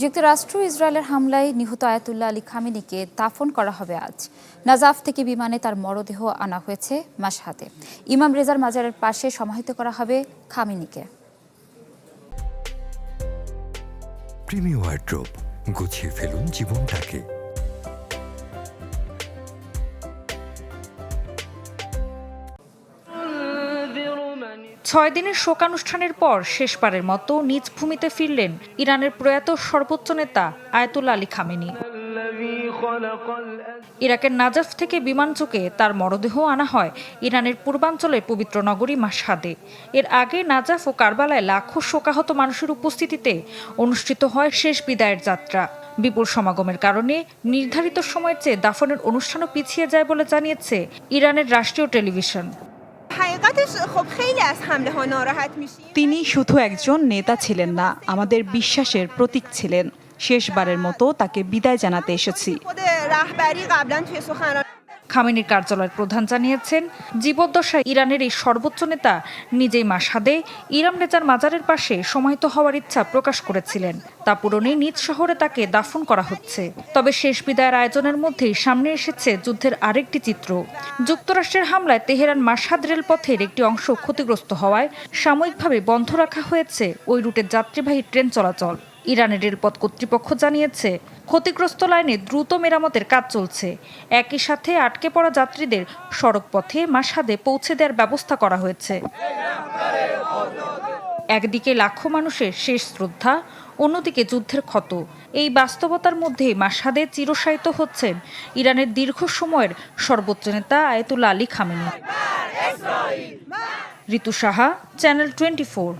যুক্তরাষ্ট্র ইসরায়েলের হামলায় নিহত আয়াতুল্লাহ আলী খামেনিকে দাফন করা হবে আজ। নাজাফ থেকে বিমানে তার মরদেহ আনা হয়েছে মাশহাদে। ইমাম রেজার মাজারের পাশে সমাহিত করা হবে খামেনিকে। প্রিমিয়ার ওয়ারড্রোব, গুছিয়ে ফেলুন জীবনটাকে। 6 দিনের শোকানুষ্ঠানের পর শেষবারের মতো নিজ ভূমিতে ফিরলেন ইরানের প্রয়াত সর্বোচ্চ নেতা আয়াতুল্লাহ আলী খামেনি। ইরাকের নাজাফ থেকে বিমানযোগে তার মরদেহ আনা হয় ইরানের পূর্বাঞ্চলের পবিত্র নগরী মাশহাদে। এর আগে নাজাফ ও কারবালায় লাখো শোকাহত মানুষের উপস্থিতিতে অনুষ্ঠিত হয় শেষ বিদায়ের যাত্রা। বিপুল সমাগমের কারণে নির্ধারিত সময়ের চেয়ে দাফনের অনুষ্ঠানও পিছিয়ে যায় বলে জানিয়েছে ইরানের রাষ্ট্রীয় টেলিভিশন। তিনি শুধু একজন নেতা ছিলেন না, আমাদের বিশ্বাসের প্রতীক ছিলেন। শেষবারের মতো তাকে বিদায় জানাতে এসেছি। খামেনির কার্যালয়ের প্রধান জানিয়েছেন, জীবদ্দশায় ইরানের এই সর্বোচ্চ নেতা নিজেই মাশহাদে ইমাম রেজার মাজারের পাশে সমাহিত হওয়ার ইচ্ছা প্রকাশ করেছিলেন। তা পূরণে নিজ শহরে তাকে দাফন করা হচ্ছে। তবে শেষ বিদায়ের আয়োজনের মধ্যেই সামনে এসেছে যুদ্ধের আরেকটি চিত্র। যুক্তরাষ্ট্রের হামলায় তেহরান মাশহাদ রেলপথের একটি অংশ ক্ষতিগ্রস্ত হওয়ায় সাময়িকভাবে বন্ধ রাখা হয়েছে ওই রুটের যাত্রীবাহী ট্রেন চলাচল। ইরানের রেলপথ কর্তৃপক্ষ জানিয়েছে, ক্ষতিগ্রস্ত লাইনে দ্রুত মেরামতের কাজ চলছে। একই সাথে আটকে পড়া যাত্রীদের সড়কপথে মাশহাদে পৌঁছে দেওয়ার ব্যবস্থা করা হয়েছে। একদিকে লাখো মানুষের শেষ শ্রদ্ধা, অন্যদিকে যুদ্ধের ক্ষত। এই বাস্তবতার মধ্যে মাশহাদে চিরশায়িত হচ্ছেন ইরানের দীর্ঘ সময়ের সর্বোচ্চ নেতা আয়াতুল্লাহ আলী খামেনি। ঋতু সাহা, চ্যানেল 24।